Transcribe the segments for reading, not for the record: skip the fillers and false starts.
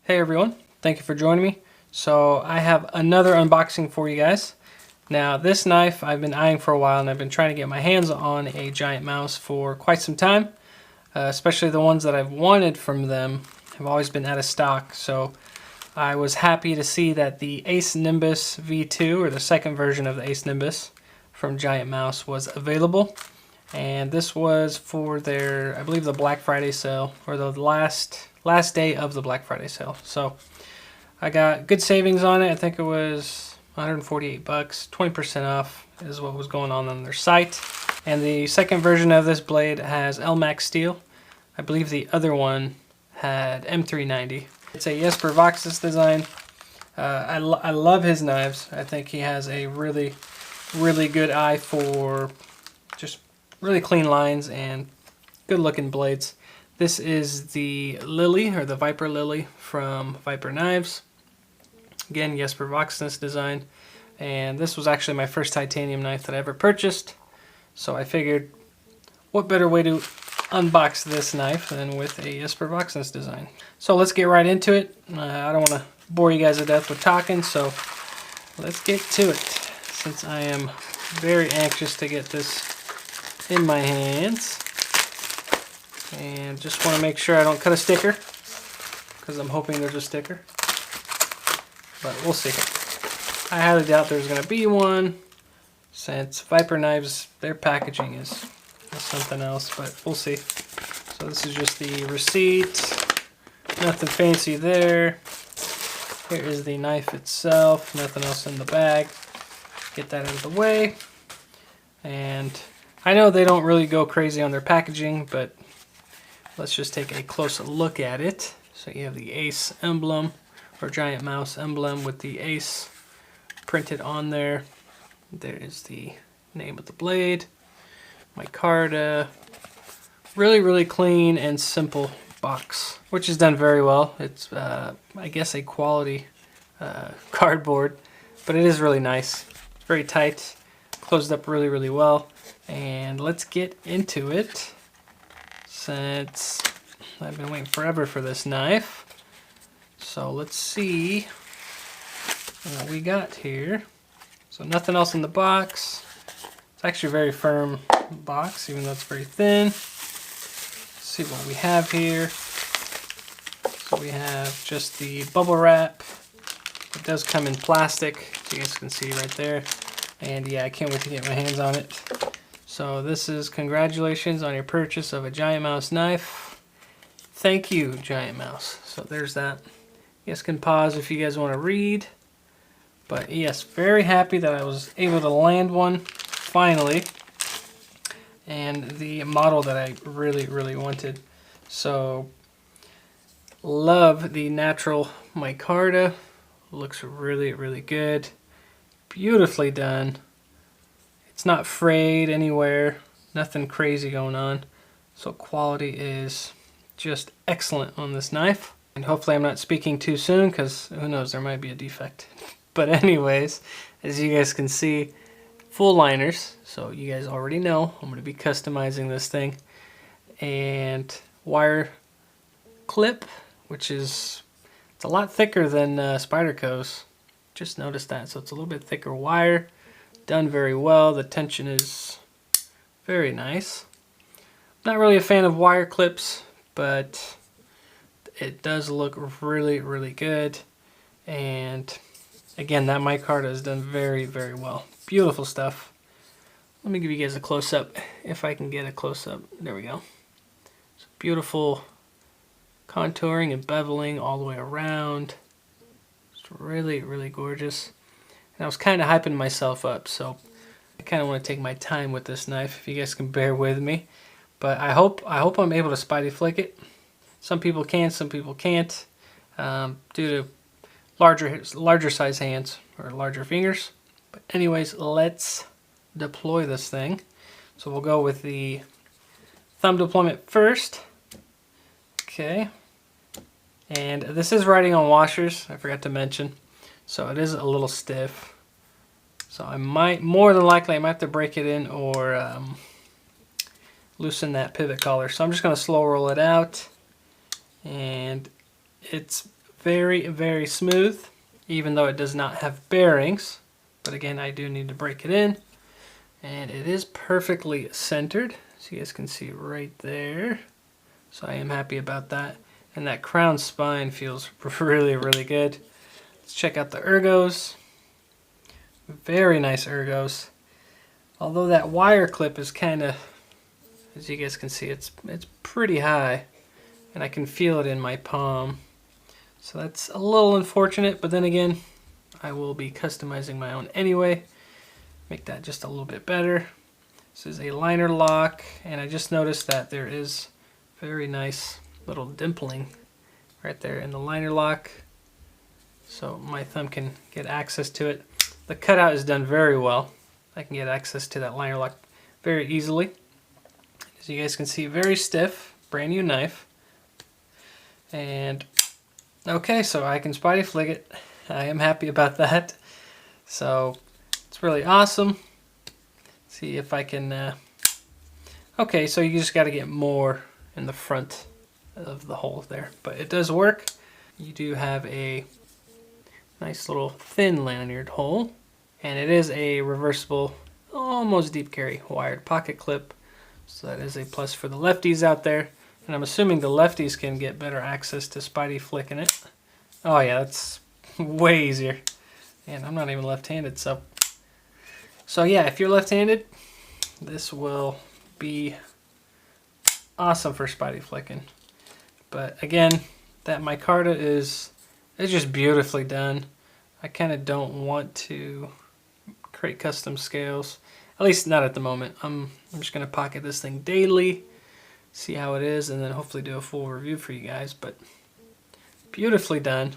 Hey everyone, thank you for joining me. So I have another unboxing for you guys. Now this knife I've been eyeing for a while, and I've been trying to get my hands on a giant mouse for quite some time. Especially the ones that I've wanted from them have always been out of stock. So I was happy to see that the ACE Nimbus V2, or the second version of the ACE Nimbus from Giant Mouse, was available. And this was for their, I believe, the Black Friday sale, or the last day of the Black Friday sale. So I got good savings on it. I think it was 148 bucks, 20% off is what was going on their site. And the second version of this blade has LMAX steel. I believe the other one had M390. It's a Jesper Voxnäs design. I love his knives. I think he has a really good eye for just really clean lines and good looking blades. This is the Lily, or the Viper Lily from Viper Knives. Again, Jesper Voxnäs design. And this was actually my first titanium knife that I ever purchased. So I figured, what better way to unbox this knife than with a Jesper Voxnäs design. So let's get right into it. I don't want to bore you guys to death with talking, so let's get to it. Since I am very anxious to get this in my hands. And just want to make sure I don't cut a sticker, because I'm hoping there's a sticker. But we'll see. I highly doubt there's going to be one, since Viper Knives, their packaging is something else, but we'll see. So this is just the receipt. Nothing fancy there. Here is the knife itself. Nothing else in the bag. Get that out of the way. And I know they don't really go crazy on their packaging, but let's just take a close look at it. So you have the ACE emblem, or Giant Mouse emblem with the ACE printed on there. There is the name of the blade. Micarta. Really clean and simple box, which is done very well. It's, I guess, a quality cardboard, but it is really nice. Very tight, closed up really well. And let's get into it, since I've been waiting forever for this knife. So let's see what we got here. So nothing else in the box. It's actually a very firm box, even though it's very thin. Let's see what we have here. So we have just the bubble wrap. It does come in plastic, so you guys can see right there. And yeah, I can't wait to get my hands on it. So this is congratulations on your purchase of a Giant Mouse knife. Thank you, Giant Mouse. So there's that. You guys can pause if you guys want to read. But yes, very happy that I was able to land one finally. And the model that I really wanted. So love the natural micarta. Looks really good. Beautifully done. It's not frayed anywhere, nothing crazy going on. So quality is just excellent on this knife. And hopefully I'm not speaking too soon, because who knows, there might be a defect. But anyways, as you guys can see, full liners. So you guys already know I'm going to be customizing this thing. And wire clip, which is, it's a lot thicker than Spyderco's. Just noticed that. So it's a little bit thicker wire. Done very well. The tension is very nice. Not really a fan of wire clips, but it does look really good. And again, that micarta is done very well. Beautiful stuff. Let me give you guys a close-up, if I can get a close-up. There we go. It's beautiful contouring and beveling all the way around. It's really gorgeous. And I was kind of hyping myself up, so I kind of want to take my time with this knife, if you guys can bear with me. But I hope I'm able to spidey flick it. Some people can, some people can't, due to larger size hands or larger fingers. But anyways, let's deploy this thing. So we'll go with the thumb deployment first. Okay. And this is riding on washers, I forgot to mention. So it is a little stiff. So I might, more than likely, I might have to break it in or loosen that pivot collar. So I'm just going to slow roll it out. And it's very, very smooth, even though it does not have bearings. But again, I do need to break it in. And it is perfectly centered, so you guys can see right there. So I am happy about that. And that crown spine feels really, really good. Let's check out the ergos. Very nice ergos. Although that wire clip is kind of, as you guys can see, it's pretty high. And I can feel it in my palm. So that's a little unfortunate, but then again, I will be customizing my own anyway. Make that just a little bit better. This is a liner lock, and I just noticed that there is very nice little dimpling right there in the liner lock, so my thumb can get access to it. The cutout is done very well. I can get access to that liner lock very easily. As you guys can see, very stiff, brand new knife. And okay, so I can spidey flick it. I am happy about that. So it's really awesome. See if I can, okay, so you just got to get more in the front of the hole there, but it does work. You do have a nice little thin lanyard hole, and it is a reversible, almost deep carry wired pocket clip, so that is a plus for the lefties out there. And I'm assuming the lefties can get better access to spidey flicking it. Oh yeah, that's way easier. And I'm not even left-handed, so yeah, if you're left-handed, this will be awesome for spidey flicking. But again, that micarta is just beautifully done. I kind of don't want to create custom scales, at least not at the moment. I'm just going to pocket this thing daily, see how it is, and then hopefully do a full review for you guys. But beautifully done.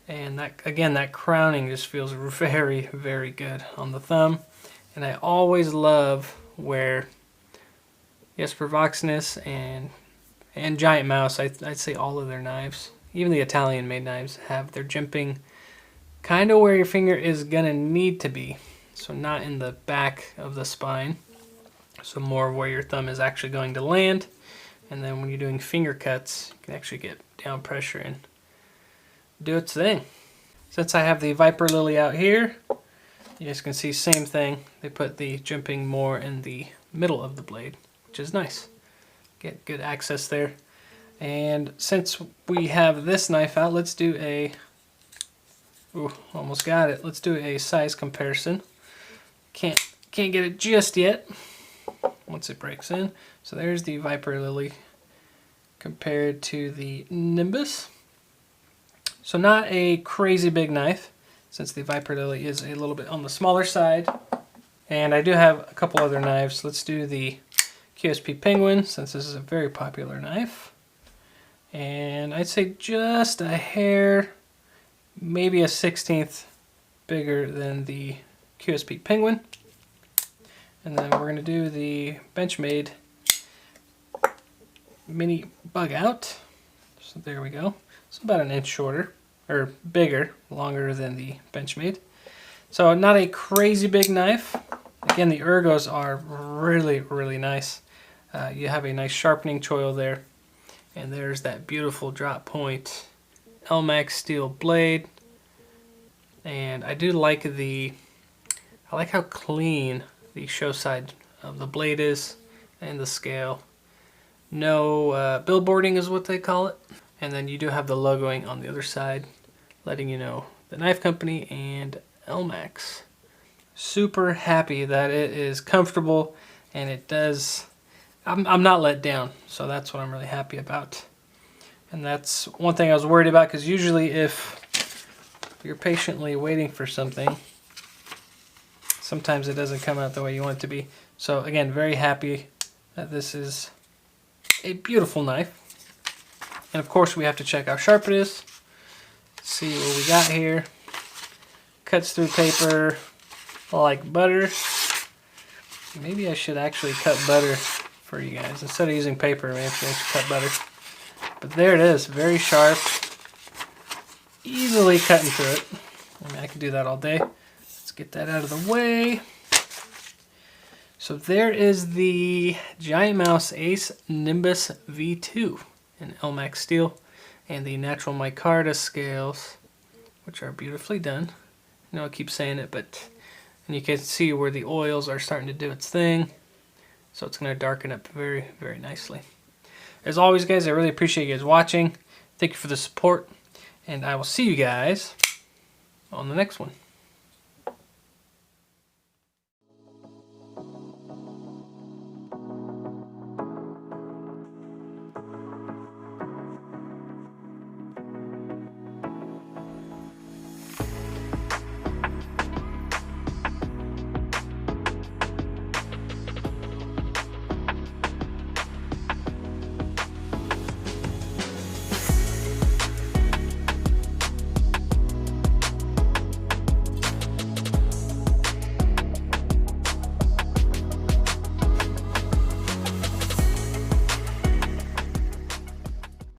And that, again, that crowning just feels very, very good on the thumb. And I always love where Jesper Voxness and Giant Mouse, I'd say all of their knives, even the Italian made knives, have their jimping kind of where your finger is gonna need to be. So not in the back of the spine, so more where your thumb is actually going to land. And then when you're doing finger cuts, you can actually get down pressure and do its thing. Since I have the Viper Lily out here, you guys can see same thing. They put the jimping more in the middle of the blade, which is nice. Get good access there. And since we have this knife out, let's do a, ooh, almost got it. Let's do a size comparison. Can't get it just yet once it breaks in. So there's the Viper Lily compared to the Nimbus. So not a crazy big knife, since the Viper Lily is a little bit on the smaller side. And I do have a couple other knives. Let's do the QSP Penguin, since this is a very popular knife. And I'd say just a hair, maybe a 1/16 bigger than the QSP Penguin. And then we're going to do the Benchmade Mini Bug Out. So there we go. It's about an inch shorter, or bigger, longer than the Benchmade. So not a crazy big knife. Again, the ergos are really, really nice. You have a nice sharpening choil there. And there's that beautiful drop point LMAX steel blade. And I do like I like how clean the show side of the blade is and the scale. No billboarding is what they call it. And then you do have the logoing on the other side, letting you know the knife company and LMAX. Super happy that it is comfortable, and it does, I'm not let down, so that's what I'm really happy about. And that's one thing I was worried about, because usually if you're patiently waiting for something, sometimes it doesn't come out the way you want it to be. So again, very happy that this is a beautiful knife. And of course we have to check how sharp it is. See what we got here. Cuts through paper like butter. Maybe I should actually cut butter for you guys. Instead of using paper, maybe I should cut butter. But there it is, very sharp. Easily cutting through it. I mean, I could do that all day. Let's get that out of the way. So there is the Giant Mouse ACE Nimbus V2 in LMAX steel. and the natural micarta scales, which are beautifully done. I know I keep saying it, but and you can see where the oils are starting to do its thing. So it's going to darken up very, very nicely. As always, guys, I really appreciate you guys watching. Thank you for the support, and I will see you guys on the next one.